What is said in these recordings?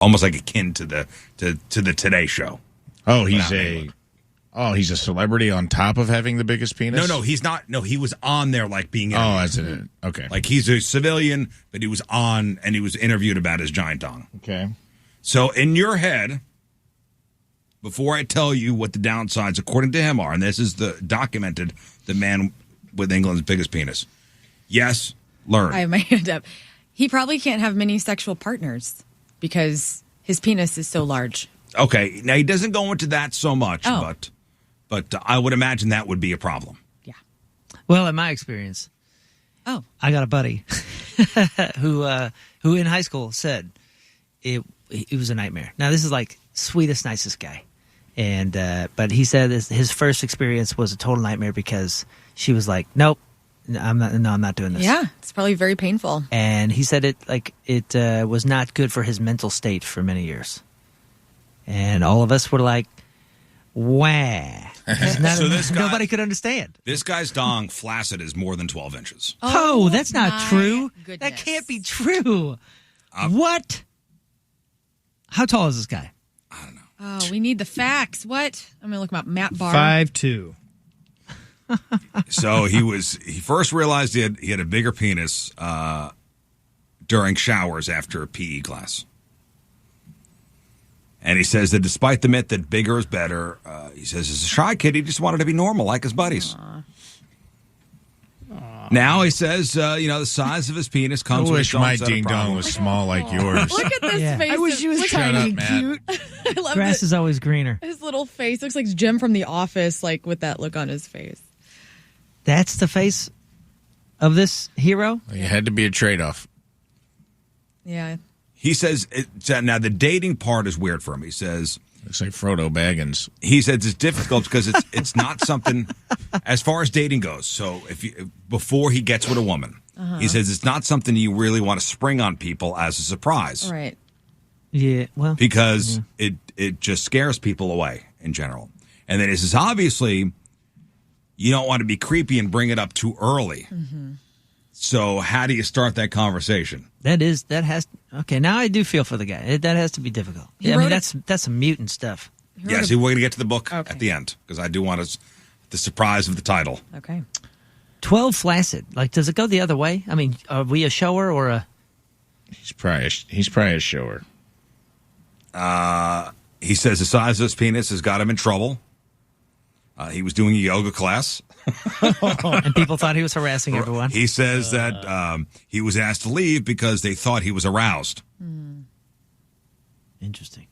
almost like akin to the Today Show. Oh, he's a celebrity on top of having the biggest penis? No, he's not. No, he was on there like being interviewed. Oh, that's it. Okay. Like he's a civilian, but he was on and he was interviewed about his giant dong. Okay. So in your head, before I tell you what the downsides according to him are, and this is the man with England's biggest penis. Yes, learn. I have my hand up. He probably can't have many sexual partners because his penis is so large. Okay. Now, he doesn't go into that so much, but I would imagine that would be a problem. Yeah. Well, in my experience, I got a buddy who in high school said it was a nightmare. Now, this is like sweetest, nicest guy. And but he said his first experience was a total nightmare because she was like, nope, I'm not doing this. Yeah, it's probably very painful. And he said it was not good for his mental state for many years. And all of us were like, wah. Nobody could understand. This guy's dong flaccid is more than 12 inches. Oh, that's not true. Goodness. That can't be true. What? How tall is this guy? I don't know. Oh, we need the facts. What? I'm going to look him up. Matt Barr. 5'2". So he first realized he had a bigger penis during showers after a PE class. And he says that despite the myth that bigger is better, he says as a shy kid, he just wanted to be normal like his buddies. Aww. Now he says, the size of his penis comes with its own my set of ding dong problems. was small like yours. Look at this face. I wish he was tiny and cute. I love Grass is always greener. his little face. Looks like Jim from The Office, like with that look on his face. That's the face of this hero? It had to be a trade-off. Yeah. He says, now the dating part is weird for him. He says, looks like Frodo Baggins. He says it's difficult because it's not something as far as dating goes. So before he gets with a woman, he says it's not something you really want to spring on people as a surprise. Right. Yeah, well. Because it just scares people away in general. And then he says, obviously, you don't want to be creepy and bring it up too early. Mm-hmm. So how do you start that conversation? Okay, now I do feel for the guy. That has to be difficult. Yeah, I mean, that's some mutant stuff. Yeah, see, we're going to get to the book at the end because I do want the surprise of the title. Okay. 12 flaccid. Like, does it go the other way? I mean, are we a shower or a... He's probably a shower. He says the size of his penis has got him in trouble. He was doing a yoga class. And people thought he was harassing everyone. He says that he was asked to leave because they thought he was aroused. Interesting.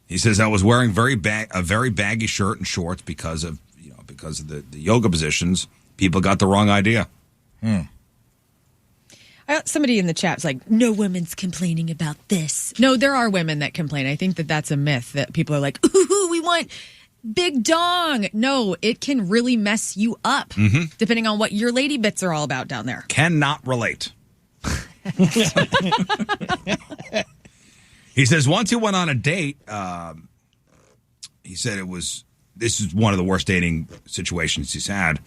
He says I was wearing a very baggy shirt and shorts because of the yoga positions. People got the wrong idea. Somebody in the chat's like, no women's complaining about this. No, there are women that complain. I think that's a myth that people are like, ooh, we want big dong. No, it can really mess you up depending on what your lady bits are all about down there. Cannot relate. He says once he went on a date, he said this is one of the worst dating situations he's had.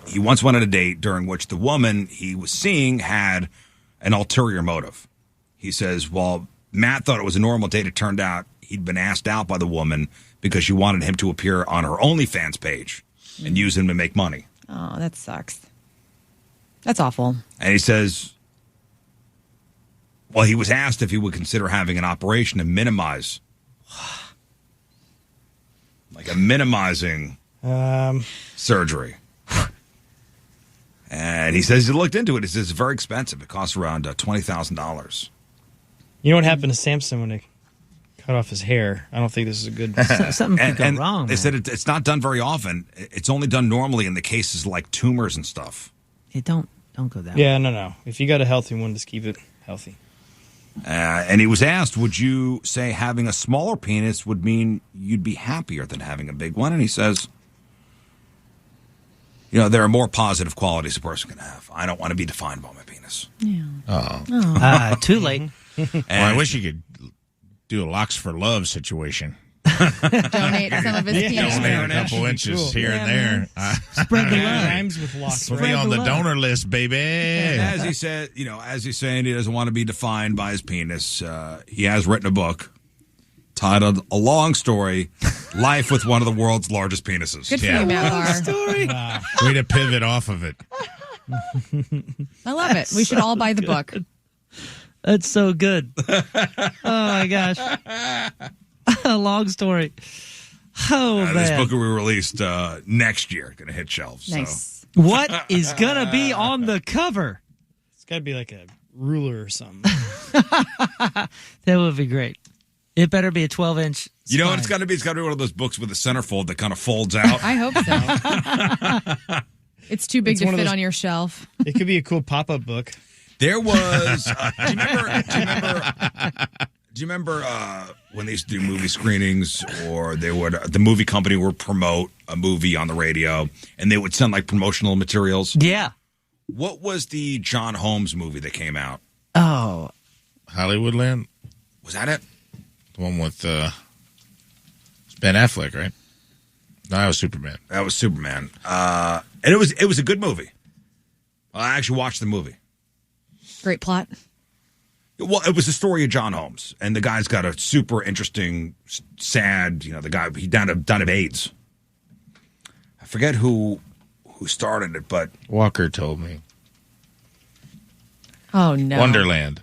He once went on a date during which the woman he was seeing had an ulterior motive. He says, while Matt thought it was a normal date, it turned out he'd been asked out by the woman because she wanted him to appear on her OnlyFans page and use him to make money. Oh, that sucks. That's awful. And he says, well, he was asked if he would consider having an operation to minimize, like a minimizing surgery. And he says he looked into it. He says it's very expensive. It costs around $20,000. You know what happened to Samson when they cut off his hair? I don't think this is a good... Something could go wrong. They said it's not done very often. It's only done normally in the cases like tumors and stuff. Don't go that way. Yeah, no. If you got a healthy one, just keep it healthy. And he was asked, would you say having a smaller penis would mean you'd be happier than having a big one? And he says, there are more positive qualities a person can have. I don't want to be defined by my penis. Yeah. Too late. Well, I wish you could do a locks for love situation. Donate some of his penis. Donate a couple inches cool. here and there. Spread the love. Rhymes with lost. Put me on the donor list, baby. And as he said, as he's saying, he doesn't want to be defined by his penis. He has written a book titled "A Long Story: Life with One of the World's Largest Penises." Good for you, Matt Barr. Story. Way to pivot off of it. I love it. We should all buy the book. That's so good. Oh my gosh. A long story. Oh This man. book will be released next year. Going to hit shelves. Nice. So. What is gonna be on the cover? It's got to be like a ruler or something. That would be great. It better be a 12-inch. You know what it's got to be? It's got to be one of those books with a centerfold that kind of folds out. I hope so. It's too big It's to one of fit those- on your shelf. It could be a cool pop-up book. There was. Do you remember when they used to do movie screenings, or the movie company would promote a movie on the radio, and they would send like promotional materials? Yeah. What was the John Holmes movie that came out? Oh. Hollywoodland? Was that it? The one with Ben Affleck, right? No, that was Superman. That was Superman. And it was a good movie. I actually watched the movie. Great plot. Well, it was the story of John Holmes, and the guy's got a super interesting, sad. The guy he died of AIDS. I forget who started it, but Walker told me. Oh, no. Wonderland.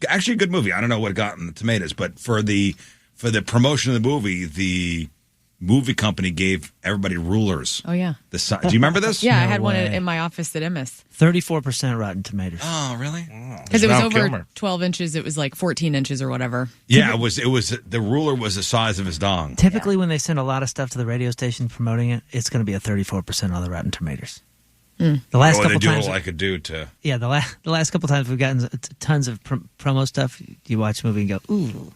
Actually, a good movie. I don't know what it got in the tomatoes, but for the promotion of the movie company gave everybody rulers. Oh, yeah. Do you remember this? Yeah, I No had one way. in my office at Emmis. 34% Rotten Tomatoes. Oh, really? Because it was Val over Kilmer. 12 inches. It was like 14 inches or whatever. Yeah, it was. The ruler was the size of his dong. Typically, when they send a lot of stuff to the radio station promoting it, it's going to be a 34% on the Rotten Tomatoes. The last Or they couple do times, what I could do to. yeah, the last couple times we've gotten tons of promo stuff. You watch the movie and go, ooh.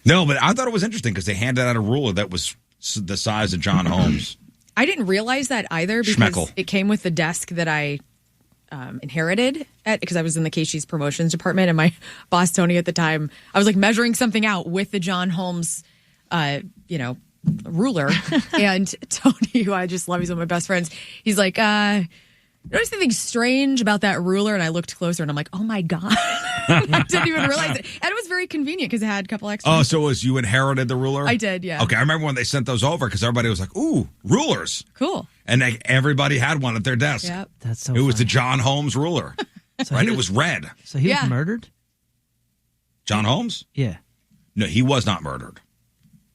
No, but I thought it was interesting because they handed out a ruler that was the size of John Holmes. I didn't realize that either because Schmeckle. it came with the desk that I inherited because I was in the Casey's promotions department, and my boss Tony at the time, I was like measuring something out with the John Holmes, ruler, and Tony, who I just love, he's one of my best friends. He's like, notice anything strange about that ruler? And I looked closer, and I'm like, oh my god, I didn't even realize it, and it was very convenient because it had a couple extra. Oh, so you inherited the ruler? I did, yeah. Okay, I remember when they sent those over because everybody was like, "Ooh, rulers!" Cool. And everybody had one at their desk. Yep. That's so It was the funny. John Holmes ruler, right? It was red. So he Yeah. was murdered? John Holmes? Yeah. No, he was not murdered.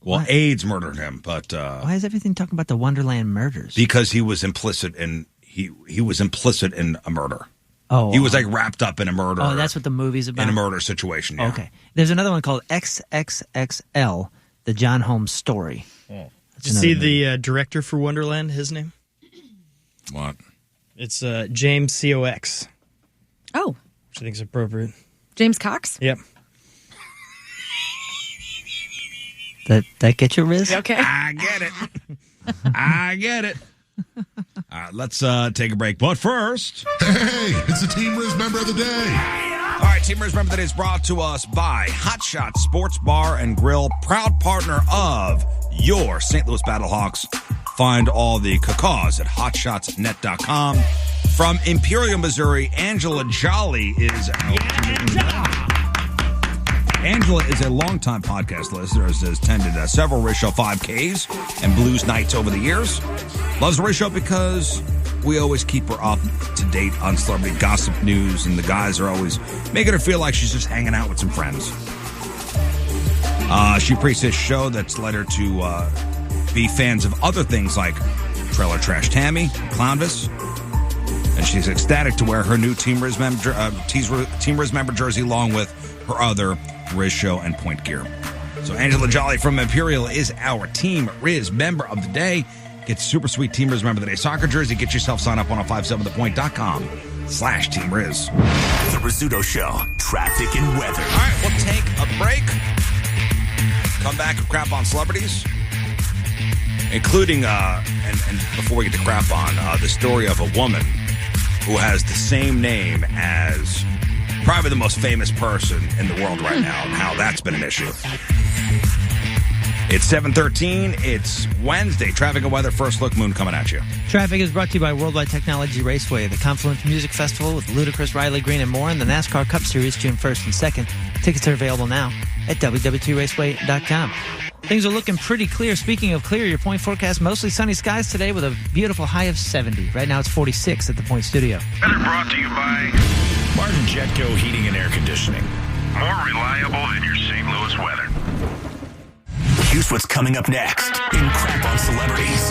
Well, Why? AIDS murdered him, but Why is everything talking about the Wonderland murders? because he was implicit in he was implicit in a murder. Oh, He was like wrapped up in a murder. oh, that's what the movie's about. in a murder situation. Yeah. Okay. There's another one called XXXL, the John Holmes story. Did you see the director for Wonderland? His name? What? It's James Cox, Oh, which I think is appropriate. James Cox. Yep. That get your Riz? Okay. I get it. I get it. All right, let's take a break. But first, Hey, it's the Team Riz member of the day. all right, Team Riz, remember that is brought to us by Hot Shot Sports Bar and Grill, proud partner of your St. Louis Battlehawks. Find all the cacaws at hotshotsnet.com. From Imperial, Missouri, Angela Jolly is out. Angela is a longtime podcast listener, has attended several Riz Show 5Ks and Blues Nights over the years. Loves the Riz Show because we always keep her up to date on celebrity gossip news, and the guys are always making her feel like she's just hanging out with some friends. She appreciates this show that's led her to be fans of other things like Trailer Trash Tammy, Clownvis, and she's ecstatic to wear her new Team Riz member jersey along with her other Riz Show and Point gear. So Angela Jolly from Imperial is our Team Riz member of the day. Get super sweet Team Riz member of the day soccer jersey. Get yourself signed up on 1057thepoint.com/Team Riz. The Rizzuto Show, traffic and weather. All right, we'll take a break. Come back and crap on celebrities, including, and before we get to crap on, the story of a woman who has the same name as probably the most famous person in the world right now, and how that's been an issue. It's 7:13. It's Wednesday. Traffic and weather. First look, Moon coming at you. Traffic is brought to you by Worldwide Technology Raceway, the Confluence Music Festival with Ludacris, Riley Green, and more, and the NASCAR Cup Series June 1st and 2nd. Tickets are available now at www.raceway.com. Things are looking pretty clear. Speaking of clear, your Point forecast, mostly sunny skies today with a beautiful high of 70. Right now it's 46 at the Point Studio. Weather brought to you by Martin Jetco Heating and Air Conditioning. more reliable than your St. Louis weather. Here's what's coming up next in Crap on Celebrities.